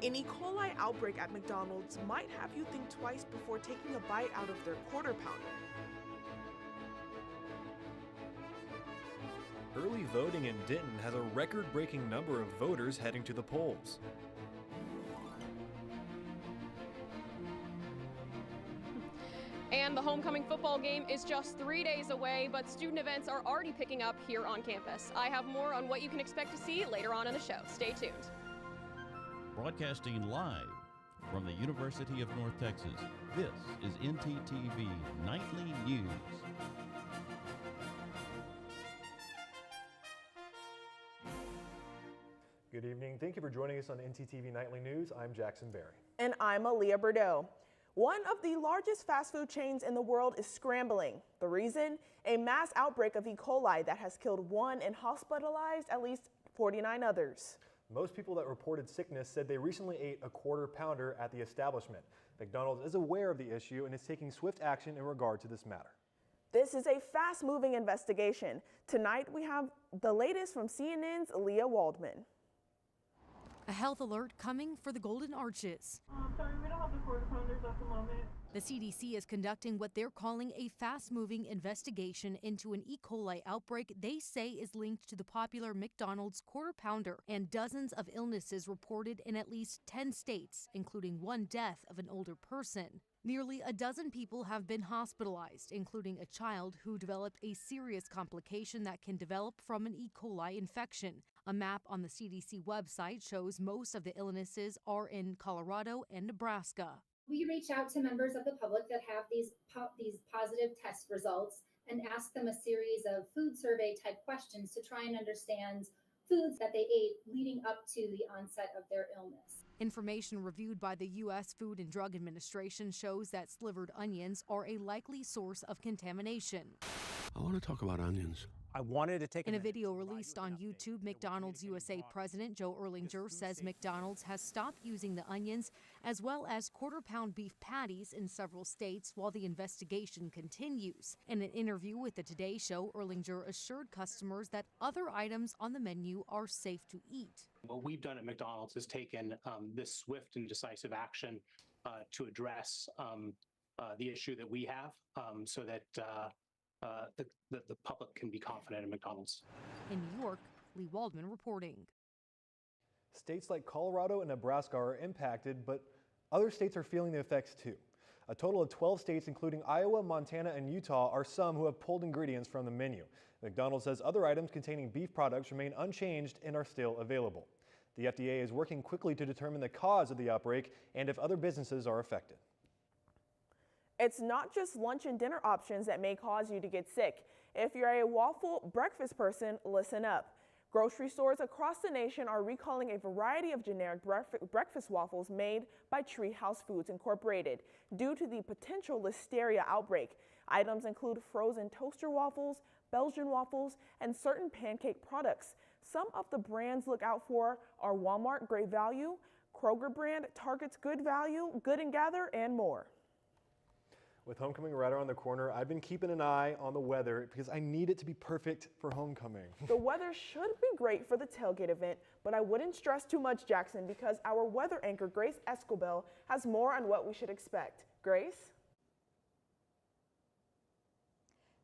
An E-Coli outbreak at McDonald's might have you think twice before taking a bite out of their quarter pounder. Early voting in Denton has a record-breaking number of voters heading to the polls. And the homecoming football game is just 3 days away, but student events are already picking up here on campus. I have more on what you can expect to see later on in the show. Stay tuned. Broadcasting live from the University of North Texas, this is ntTV Nightly News. Good evening. Thank you for joining us on ntTV Nightly News. I'm Jackson Berry. And I'm Aaliyah Bordeaux. One of the largest fast food chains in the world is scrambling. The reason? A mass outbreak of E. coli that has killed one and hospitalized at least 49 others. Most people that reported sickness said they recently ate a quarter pounder at the establishment. McDonald's is aware of the issue and is taking swift action in regard to this matter. This is a fast-moving investigation. Tonight we have the latest from CNN's Leah Waldman. A health alert coming for the Golden Arches. Sorry, we don't have the quarter pounders at the moment. The CDC is conducting what they're calling a fast-moving investigation into an E. coli outbreak they say is linked to the popular McDonald's quarter pounder and dozens of illnesses reported in at least 10 states, including one death of an older person. Nearly a dozen people have been hospitalized, including a child who developed a serious complication that can develop from an E. coli infection. A map on the CDC website shows most of the illnesses are in Colorado and Nebraska. We reach out to members of the public that have these positive test results and ask them a series of food survey type questions to try and understand foods that they ate leading up to the onset of their illness. Information reviewed by the U.S. Food and Drug Administration shows that slivered onions are a likely source of contamination. I want to talk about onions. I wanted to take In a video released on YouTube, McDonald's USA President Joe Erlinger says McDonald's has stopped using the onions as well as quarter-pound beef patties in several states while the investigation continues. In an interview with the Today Show, Erlinger assured customers that other items on the menu are safe to eat. What we've done at McDonald's is taken this swift and decisive action to address the issue that we have so that the public can be confident in McDonald's. In New York, Lee Waldman reporting. States like Colorado and Nebraska are impacted, but other states are feeling the effects too. A total of 12 states, including Iowa, Montana, and Utah, are some who have pulled ingredients from the menu. McDonald's says other items containing beef products remain unchanged and are still available. The FDA is working quickly to determine the cause of the outbreak and if other businesses are affected. It's not just lunch and dinner options that may cause you to get sick. If you're a waffle breakfast person, listen up. Grocery stores across the nation are recalling a variety of generic breakfast waffles made by Treehouse Foods Incorporated due to the potential listeria outbreak. Items include frozen toaster waffles, Belgian waffles, and certain pancake products. Some of the brands look out for are Walmart Great Value, Kroger brand, Target's Good Value, Good and Gather, and more. With homecoming right around the corner, I've been keeping an eye on the weather because I need it to be perfect for homecoming. The weather should be great for the tailgate event, but I wouldn't stress too much, Jackson, because our weather anchor, Grace Escobel, has more on what we should expect. Grace?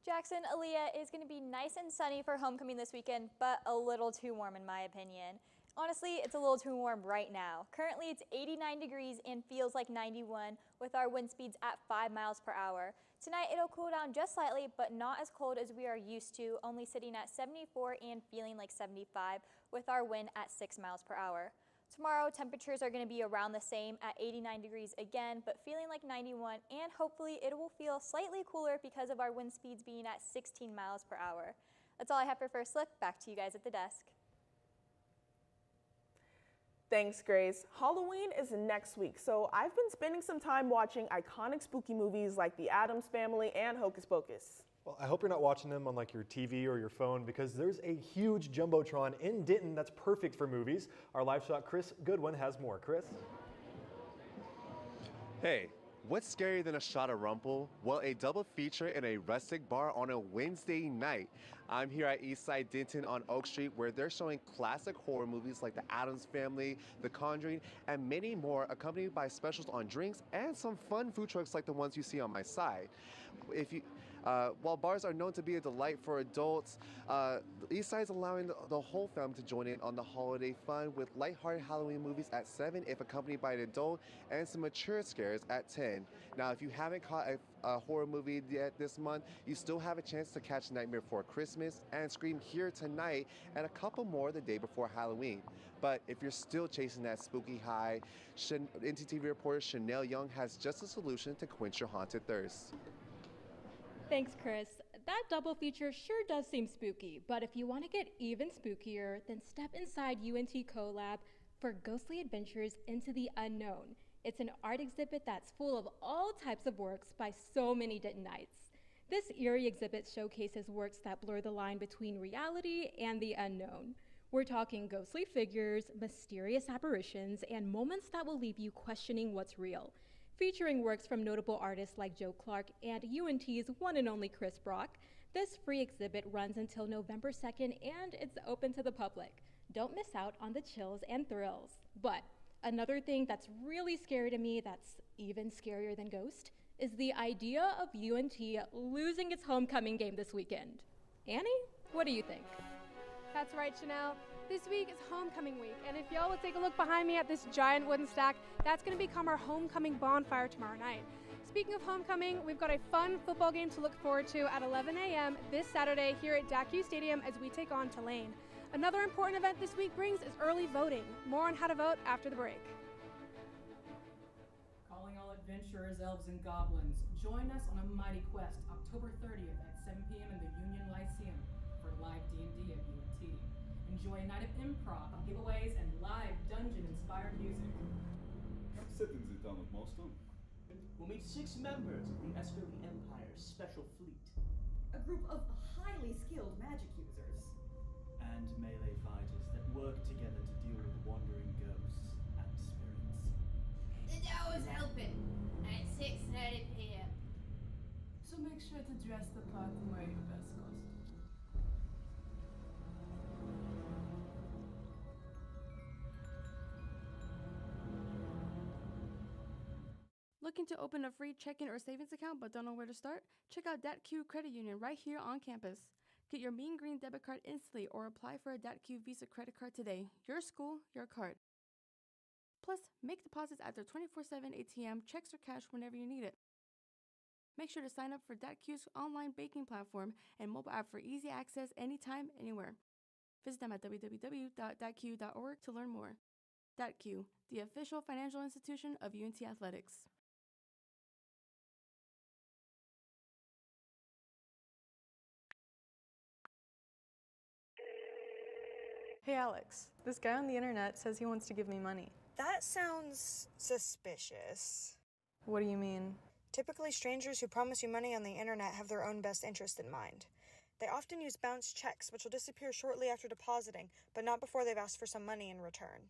Jackson, Aaliyah, is going to be nice and sunny for homecoming this weekend, but a little too warm in my opinion. Honestly, it's a little too warm right now. Currently, it's 89 degrees and feels like 91 with our wind speeds at 5 miles per hour. Tonight, it'll cool down just slightly, but not as cold as we are used to, only sitting at 74 and feeling like 75 with our wind at 6 miles per hour. Tomorrow, temperatures are going to be around the same at 89 degrees again, but feeling like 91, and hopefully it will feel slightly cooler because of our wind speeds being at 16 miles per hour. That's all I have for First Look. Back to you guys at the desk. Thanks, Grace. Halloween is next week, so I've been spending some time watching iconic spooky movies like The Addams Family and Hocus Pocus. Well, I hope you're not watching them on like your TV or your phone because there's a huge Jumbotron in Denton that's perfect for movies. Our live shot Chris Goodwin has more. Chris? Hey, What's scarier than a shot of rumple? Well, a double feature in a rustic bar on a Wednesday night. I'm here at Eastside Denton on Oak Street, where they're showing classic horror movies like The Addams Family, The Conjuring, and many more, accompanied by specials on drinks and some fun food trucks like the ones you see on my side. While bars are known to be a delight for adults, Eastside is allowing the whole family to join in on the holiday fun with lighthearted Halloween movies at 7 if accompanied by an adult, and some mature scares at 10. Now, if you haven't caught a horror movie yet this month, you still have a chance to catch Nightmare Before Christmas and Scream Here tonight, and a couple more the day before Halloween. But if you're still chasing that spooky high, ntTV reporter Chanel Young has just a solution to quench your haunted thirst. Thanks, Chris. That double feature sure does seem spooky, but if you want to get even spookier, then step inside UNT CoLab for ghostly adventures into the unknown. It's an art exhibit that's full of all types of works by so many Dentonites. This eerie exhibit showcases works that blur the line between reality and the unknown. We're talking ghostly figures, mysterious apparitions, and moments that will leave you questioning what's real. Featuring works from notable artists like Joe Clark and UNT's one and only Chris Brock, this free exhibit runs until November 2nd and it's open to the public. Don't miss out on the chills and thrills. But another thing that's really scary to me, that's even scarier than Ghost, is the idea of UNT losing its homecoming game this weekend. Annie, what do you think? That's right, Chanel. This week is homecoming week, and if y'all would take a look behind me at this giant wooden stack, that's going to become our homecoming bonfire tomorrow night. Speaking of homecoming, we've got a fun football game to look forward to at 11 a.m. this Saturday here at DACU Stadium as we take on Tulane. Another important event this week brings is early voting. More on how to vote after the break. Calling all adventurers, elves, and goblins, join us on a mighty quest October 30th at 7 p.m. in the Union Lyceum for live D&D at UNT. Enjoy a night of improv, giveaways, and live dungeon-inspired music. Sipping Sie damit, Master? We'll meet 6 members of the Esterly Empire's special fleet. A group of highly skilled magic users. And melee fighters that work together to deal with wandering ghosts and spirits. The door is open at 6:30 p.m. So make sure to dress the part and wear your best costume. Looking to open a free checking or savings account but don't know where to start? Check out DATQ Credit Union right here on campus. Get your Mean Green debit card instantly or apply for a DATQ Visa credit card today. Your school, your card. Plus, make deposits at their 24/7 ATM, checks or cash whenever you need it. Make sure to sign up for DATQ's online banking platform and mobile app for easy access anytime, anywhere. Visit them at www.datq.org to learn more. DATQ, the official financial institution of UNT Athletics. Hey Alex, this guy on the internet says he wants to give me money. That sounds suspicious. What do you mean? Typically, strangers who promise you money on the internet have their own best interest in mind. They often use bounce checks, which will disappear shortly after depositing, but not before they've asked for some money in return.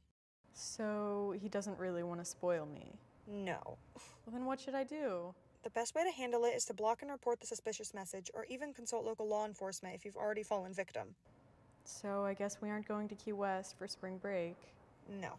So he doesn't really want to spoil me? No. Well, then what should I do? The best way to handle it is to block and report the suspicious message, or even consult local law enforcement if you've already fallen victim. So I guess we aren't going to Key West for spring break. No.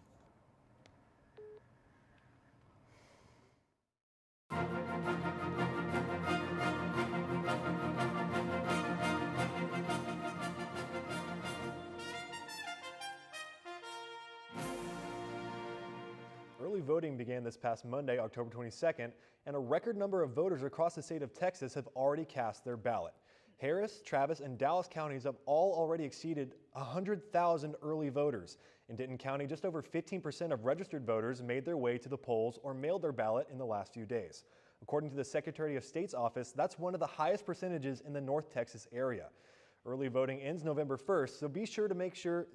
Early voting began this past Monday, October 22nd, and a record number of voters across the state of Texas have already cast their ballot. Harris, Travis, and Dallas counties have all already exceeded 100,000 early voters. In Denton County, just over 15% of registered voters made their way to the polls or mailed their ballot in the last few days. According to the Secretary of State's office, that's one of the highest percentages in the North Texas area. Early voting ends November 1st, so be sure to make your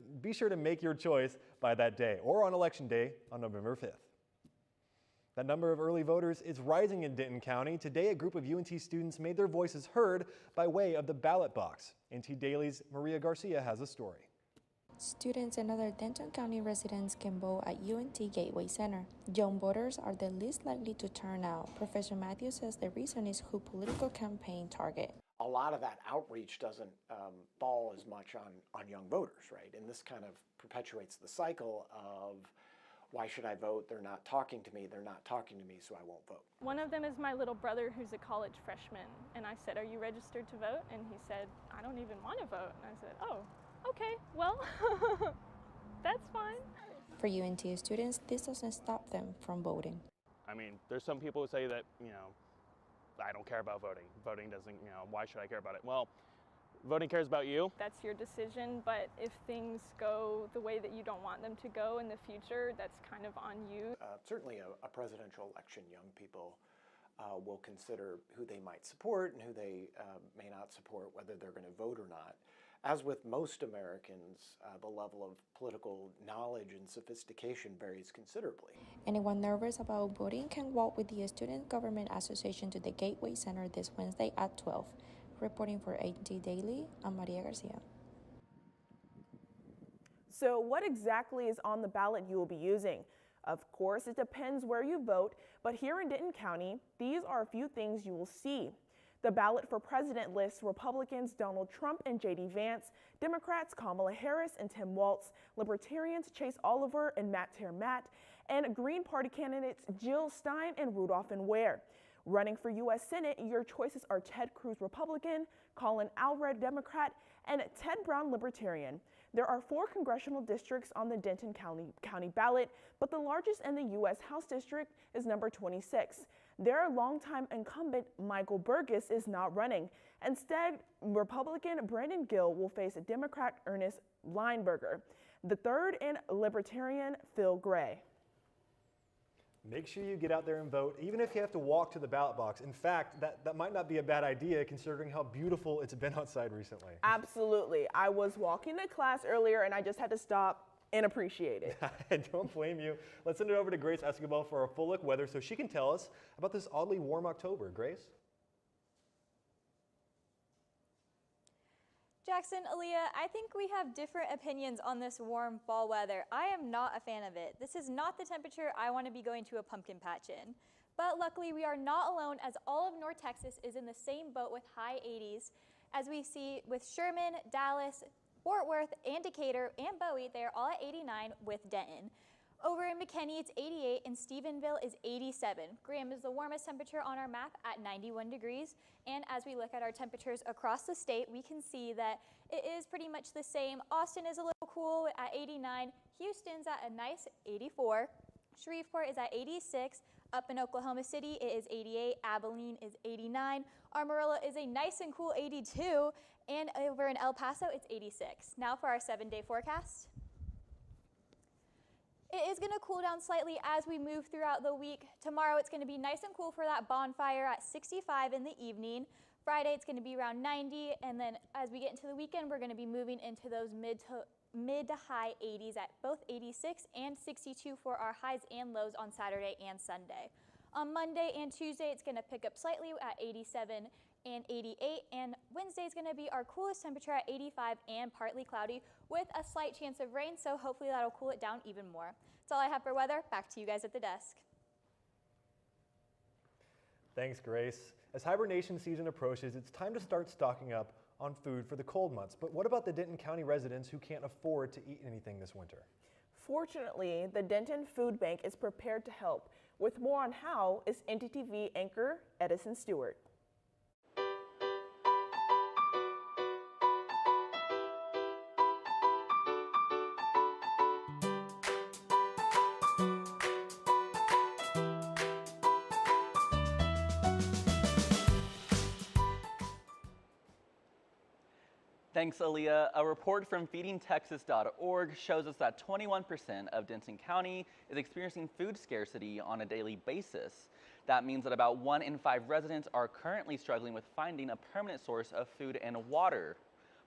choice by that day or on Election Day on November 5th. That number of early voters is rising in Denton County. Today, a group of UNT students made their voices heard by way of the ballot box. NT Daily's Maria Garcia has a story. Students and other Denton County residents can vote at UNT Gateway Center. Young voters are the least likely to turn out. Professor Matthews says the reason is who political campaign target. A lot of that outreach doesn't fall as much on young voters, right? And this kind of perpetuates the cycle of, why should I vote? They're not talking to me. They're not talking to me, so I won't vote. One of them is my little brother who's a college freshman. And I said, are you registered to vote? And he said, I don't even want to vote. And I said, oh, okay, well, that's fine. For UNT students, this doesn't stop them from voting. I mean, there's some people who say that, I don't care about voting. Voting doesn't, why should I care about it? Well, voting cares about you. That's your decision, but if things go the way that you don't want them to go in the future, that's kind of on you. Certainly a presidential election, young people will consider who they might support and who they may not support, whether they're going to vote or not. As with most Americans, the level of political knowledge and sophistication varies considerably. Anyone nervous about voting can walk with the Student Government Association to the Gateway Center this Wednesday at 12. Reporting for AT Daily, I'm Maria Garcia. So what exactly is on the ballot you will be using? Of course, it depends where you vote, but here in Denton County, these are a few things you will see. The ballot for president lists Republicans Donald Trump and J.D. Vance, Democrats Kamala Harris and Tim Walz, Libertarians Chase Oliver and Matt Termatt, and Green Party candidates Jill Stein and Rudolph and Ware. Running for U.S. Senate, your choices are Ted Cruz, Republican, Colin Allred, Democrat, and Ted Brown, Libertarian. There are 4 congressional districts on the Denton County ballot, but the largest in the U.S. House district is number 26. Their longtime incumbent, Michael Burgess, is not running. Instead, Republican Brandon Gill will face Democrat Ernest Lineberger, the third, and Libertarian Phil Gray. Make sure you get out there and vote, even if you have to walk to the ballot box. In fact, that might not be a bad idea considering how beautiful it's been outside recently. Absolutely. I was walking to class earlier and I just had to stop and appreciate it. I don't blame you. Let's send it over to Grace Escobar for a full look weather so she can tell us about this oddly warm October. Grace? Jackson, Aaliyah, I think we have different opinions on this warm fall weather. I am not a fan of it. This is not the temperature I want to be going to a pumpkin patch in. But luckily, we are not alone as all of North Texas is in the same boat with high 80s. As we see with Sherman, Dallas, Fort Worth, and Decatur, and Bowie, they are all at 89 with Denton. Over in McKinney, it's 88, and Stephenville is 87. Graham is the warmest temperature on our map at 91 degrees. And as we look at our temperatures across the state, we can see that it is pretty much the same. Austin is a little cool at 89. Houston's at a nice 84. Shreveport is at 86. Up in Oklahoma City, it is 88. Abilene is 89. Amarillo is a nice and cool 82. And over in El Paso, it's 86. Now for our 7-day forecast. It is going to cool down slightly as we move throughout the week. Tomorrow it's going to be nice and cool for that bonfire at 65 in the evening. Friday it's going to be around 90, and then as we get into the weekend we're going to be moving into those mid to high 80s at both 86 and 62 for our highs and lows on Saturday and Sunday. On Monday and Tuesday it's going to pick up slightly at 87 and 88, and Wednesday is going to be our coolest temperature at 85 and partly cloudy with a slight chance of rain, so hopefully that'll cool it down even more. That's all I have for weather. Back to you guys at the desk. Thanks, Grace. As hibernation season approaches, it's time to start stocking up on food for the cold months. But what about the Denton County residents who can't afford to eat anything this winter? Fortunately, the Denton Food Bank is prepared to help. With more on how is ntTV anchor Edison Stewart. Thanks, Aaliyah. A report from feedingtexas.org shows us that 21% of Denton County is experiencing food scarcity on a daily basis. That means that about 1 in 5 residents are currently struggling with finding a permanent source of food and water.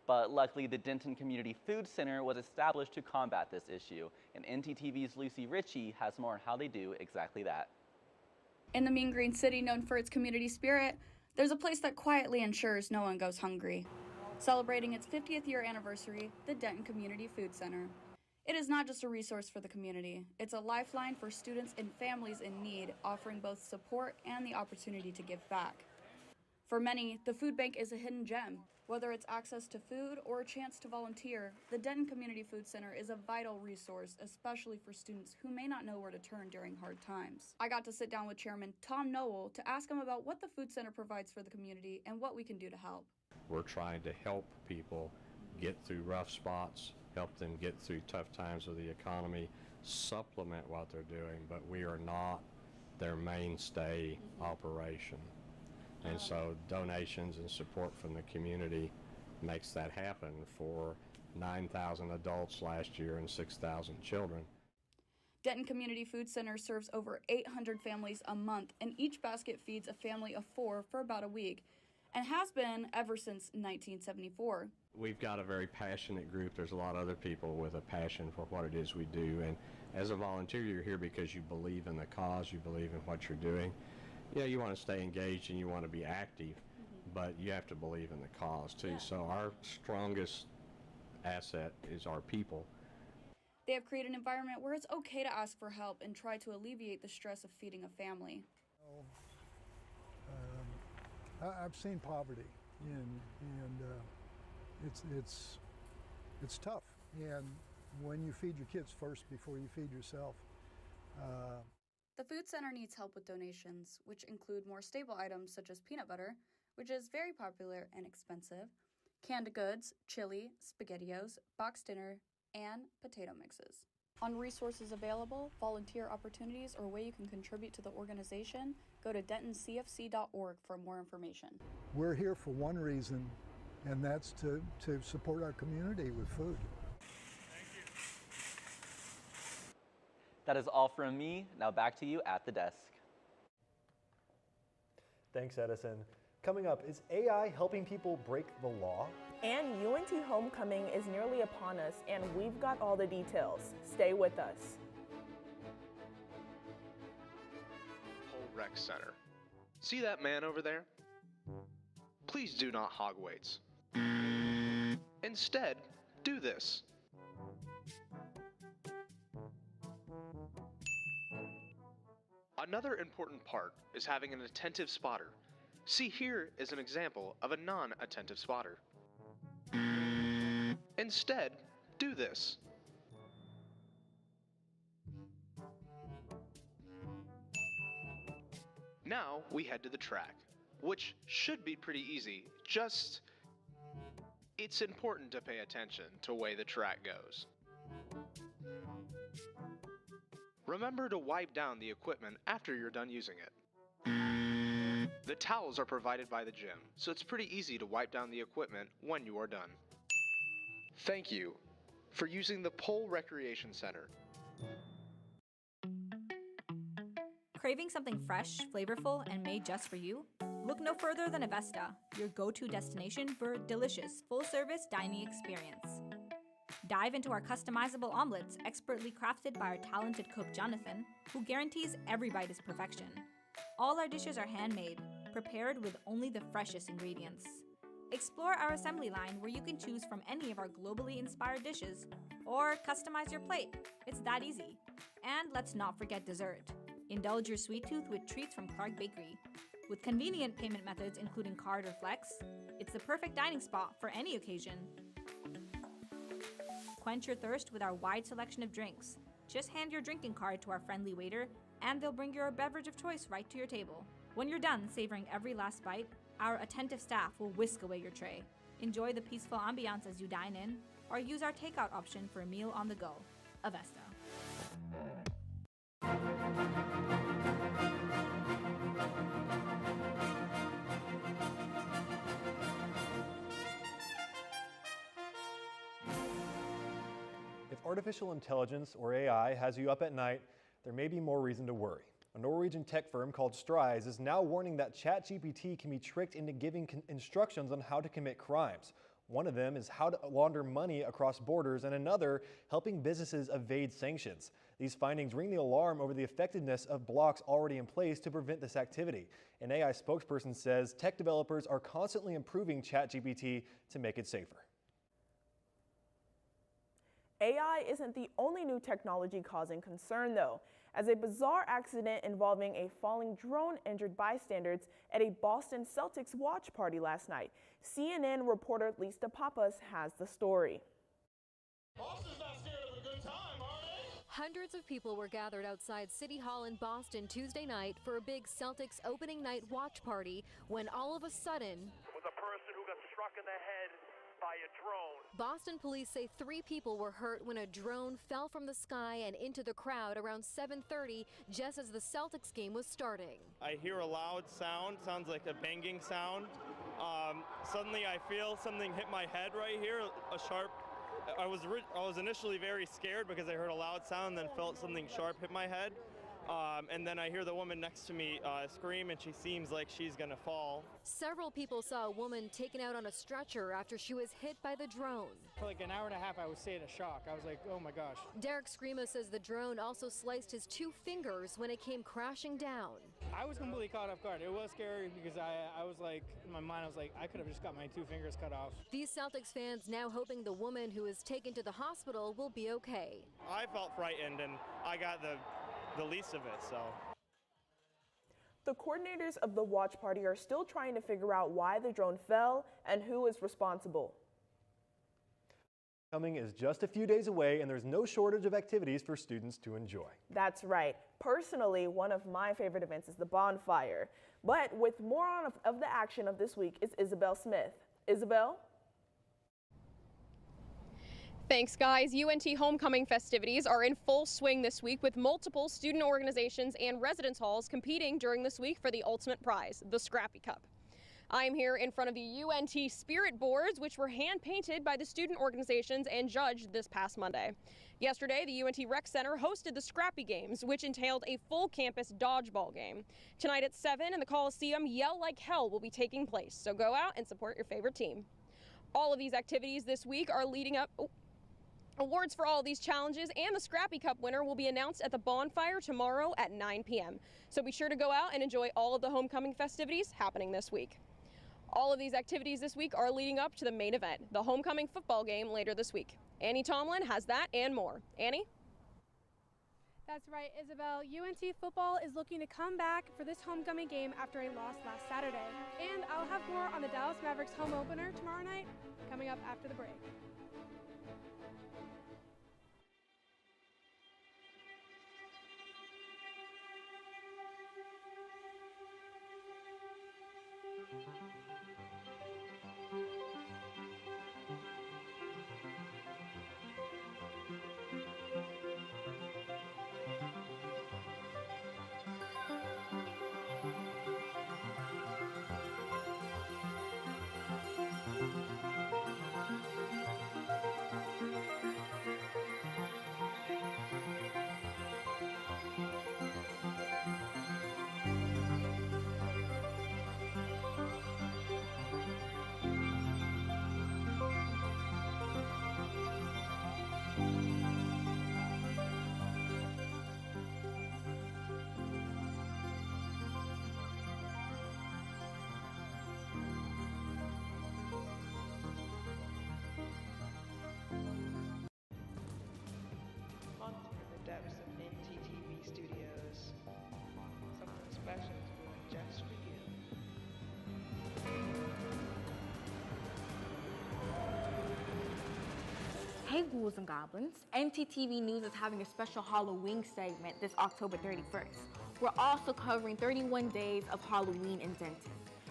But luckily, the Denton Community Food Center was established to combat this issue, and ntTV's Lucy Ritchie has more on how they do exactly that. In the Mean Green City, known for its community spirit, there's a place that quietly ensures no one goes hungry. Celebrating its 50th year anniversary, the Denton Community Food Center. It is not just a resource for the community, it's a lifeline for students and families in need, offering both support and the opportunity to give back. For many, the food bank is a hidden gem. Whether it's access to food or a chance to volunteer, the Denton Community Food Center is a vital resource, especially for students who may not know where to turn during hard times. I got to sit down with Chairman Tom Noel to ask him about what the food center provides for the community and what we can do to help. We're trying to help people get through rough spots, help them get through tough times of the economy, supplement what they're doing, but we are not their mainstay operation. And so donations and support from the community makes that happen for 9,000 adults last year and 6,000 children. Denton Community Food Center serves over 800 families a month, and each basket feeds a family of 4 for about a week, and has been ever since 1974. We've got a very passionate group. There's a lot of other people with a passion for what it is we do, and as a volunteer, you're here because you believe in the cause, you believe in what you're doing. Yeah, you want to stay engaged and you want to be active, but you have to believe in the cause too. So our strongest asset is our people. They have created an environment where it's okay to ask for help and try to alleviate the stress of feeding a family. I've seen poverty, and it's tough. And when you feed your kids first before you feed yourself. The food center needs help with donations, which include more stable items such as peanut butter, which is very popular and expensive, canned goods, chili, SpaghettiOs, boxed dinner, and potato mixes. On resources available, volunteer opportunities, or way you can contribute to the organization, go to dentoncfc.org for more information. We're here for one reason, and that's to support our community with food. That is all from me. Now back to you at the desk. Thanks, Edison. Coming up, is AI helping people break the law? And UNT Homecoming is nearly upon us, and we've got all the details. Stay with us. Whole Rec Center. See that man over there? Please do not hog weights. Instead, do this. Another important part is having an attentive spotter. See, here is an example of a non-attentive spotter. Instead, do this. Now we head to the track, which should be pretty easy, just it's important to pay attention to the way the track goes. Remember to wipe down the equipment after you're done using it. The towels are provided by the gym, so it's pretty easy to wipe down the equipment when you are done. Thank you for using the Pole Recreation Center. Craving something fresh, flavorful, and made just for you? Look no further than Avesta, your go-to destination for a delicious, full-service dining experience. Dive into our customizable omelets, expertly crafted by our talented cook Jonathan, who guarantees every bite is perfection. All our dishes are handmade, prepared with only the freshest ingredients. Explore our assembly line where you can choose from any of our globally inspired dishes, or customize your plate. It's that easy. And let's not forget dessert. Indulge your sweet tooth with treats from Clark Bakery. With convenient payment methods including card or flex, it's the perfect dining spot for any occasion. Quench your thirst with our wide selection of drinks. Just hand your drinking card to our friendly waiter, and they'll bring your beverage of choice right to your table. When you're done savoring every last bite, our attentive staff will whisk away your tray. Enjoy the peaceful ambiance as you dine in, or use our takeout option for a meal on the go. Avesta. If artificial intelligence, or AI, has you up at night, there may be more reason to worry. A Norwegian tech firm called Strise is now warning that ChatGPT can be tricked into giving instructions on how to commit crimes. One of them is how to launder money across borders, and another, helping businesses evade sanctions. These findings ring the alarm over the effectiveness of blocks already in place to prevent this activity. An AI spokesperson says tech developers are constantly improving ChatGPT to make it safer. AI isn't the only new technology causing concern, though, as a bizarre accident involving a falling drone injured bystanders at a Boston Celtics watch party last night. CNN reporter Lisa Pappas has the story. Boston's not scared of a good time, are they? Hundreds of people were gathered outside City Hall in Boston Tuesday night for a big Celtics opening night watch party when all of a sudden, There was a person who got struck in the head by a drone. Boston police say 3 people were hurt when a drone fell from the sky and into the crowd around 7:30 just as the Celtics game was starting. I hear a loud sound, sounds like a banging sound. Suddenly I feel something hit my head right here, a sharp. I was initially very scared because I heard a loud sound, then felt something sharp hit my head. And then I hear the woman next to me scream, and she seems like she's gonna fall. Several people saw a woman taken out on a stretcher after she was hit by the drone. For like an hour and a half, I was staying in shock. I was like, oh my gosh. Derek Scrima says the drone also sliced his 2 fingers when it came crashing down. I was completely caught off guard. It was scary because I was like, in my mind, I was like, I could have just got my 2 fingers cut off. These Celtics fans now hoping the woman who was taken to the hospital will be okay. I felt frightened, and I got the least of it, so. The coordinators of the watch party are still trying to figure out why the drone fell and who is responsible. Coming is just a few days away, and there's no shortage of activities for students to enjoy. That's right. Personally, one of my favorite events is the bonfire. But with more of the action of this week is Isabel Smith. Isabel? Thanks, guys. UNT homecoming festivities are in full swing this week with multiple student organizations and residence halls competing during this week for the ultimate prize, the Scrappy Cup. I'm here in front of the UNT spirit boards, which were hand-painted by the student organizations and judged this past Monday. Yesterday, the UNT Rec Center hosted the Scrappy Games, which entailed a full campus dodgeball game. Tonight at 7 in the Coliseum, Yell Like Hell will be taking place, so go out and support your favorite team. All of these activities this week are leading up... Awards for all of these challenges and the Scrappy Cup winner will be announced at the bonfire tomorrow at 9 p.m. So be sure to go out and enjoy all of the homecoming festivities happening this week. All of these activities this week are leading up to the main event, the homecoming football game later this week. Annie Tomlin has that and more. Annie? That's right, Isabel. UNT football is looking to come back for this homecoming game after a loss last Saturday. And I'll have more on the Dallas Mavericks home opener tomorrow night coming up after the break. Depths of ntTV studios. Something special is brewing just for you. Hey ghouls and goblins, ntTV News is having a special Halloween segment this October 31st. We're also covering 31 days of Halloween in Denton.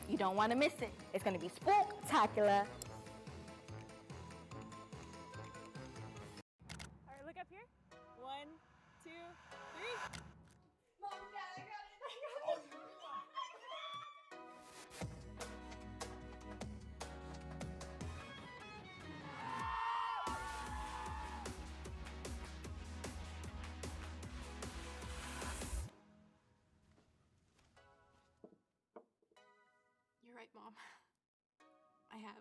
You don't want to miss it. It's going to be spooktacular. All right, look up here. 1, 2, 3. Mom, Dad, I got it. You're right, Mom. I have.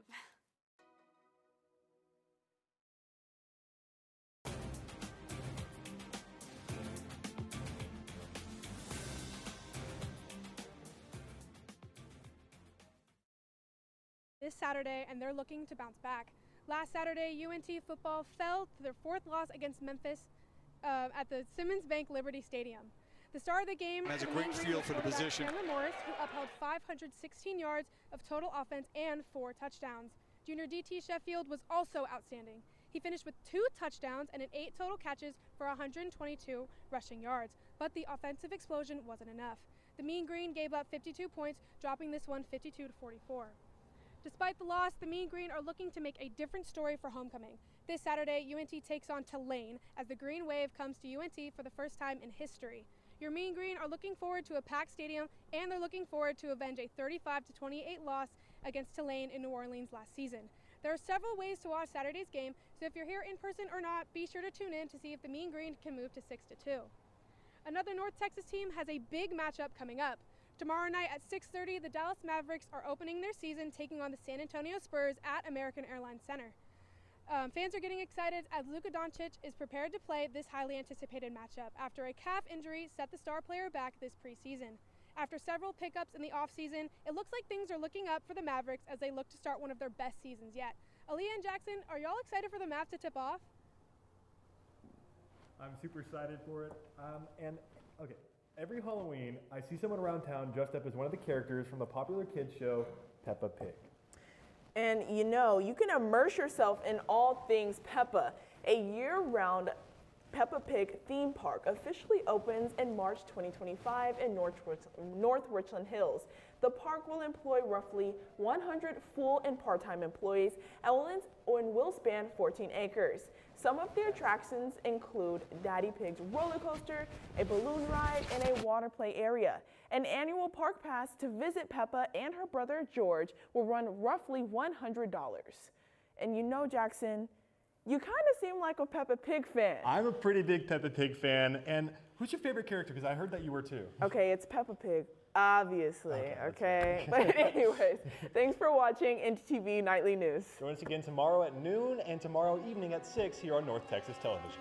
this Saturday, and they're looking to bounce back. Last Saturday, UNT football fell to their 4th loss against Memphis at the Simmons Bank Liberty Stadium. The star of the game has a great feel for the position. Chandler Morris, who upheld 516 yards of total offense and 4 touchdowns. Junior DT Sheffield was also outstanding. He finished with 2 touchdowns and 8 total catches for 122 rushing yards, but the offensive explosion wasn't enough. The Mean Green gave up 52 points, dropping this one 52-44. Despite the loss, the Mean Green are looking to make a different story for homecoming. This Saturday, UNT takes on Tulane as the Green Wave comes to UNT for the first time in history. Your Mean Green are looking forward to a packed stadium, and they're looking forward to avenge a 35-28 loss against Tulane in New Orleans last season. There are several ways to watch Saturday's game, so if you're here in person or not, be sure to tune in to see if the Mean Green can move to 6-2. Another North Texas team has a big matchup coming up. Tomorrow night at 6:30, the Dallas Mavericks are opening their season taking on the San Antonio Spurs at American Airlines Center. Fans are getting excited as Luka Doncic is prepared to play this highly anticipated matchup after a calf injury set the star player back this preseason. After several pickups in the offseason, it looks like things are looking up for the Mavericks as they look to start one of their best seasons yet. Aaliyah and Jackson, are y'all excited for the Mavs to tip off? I'm super excited for it. Okay, every Halloween, I see someone around town dressed up as one of the characters from the popular kids show, Peppa Pig. And you know, you can immerse yourself in all things Peppa. A year-round Peppa Pig theme park officially opens in March 2025 in North Richland Hills. The park will employ roughly 100 full and part-time employees and will span 14 acres. Some of the attractions include Daddy Pig's roller coaster, a balloon ride, and a water play area. An annual park pass to visit Peppa and her brother George will run roughly $100. And you know, Jackson, you kind of seem like a Peppa Pig fan. I'm a pretty big Peppa Pig fan. And who's your favorite character? Because I heard that you were too. Okay, it's Peppa Pig, obviously, okay? But anyways, thanks for watching ntTV Nightly News. Join us again tomorrow at noon and tomorrow evening at 6 here on North Texas Television.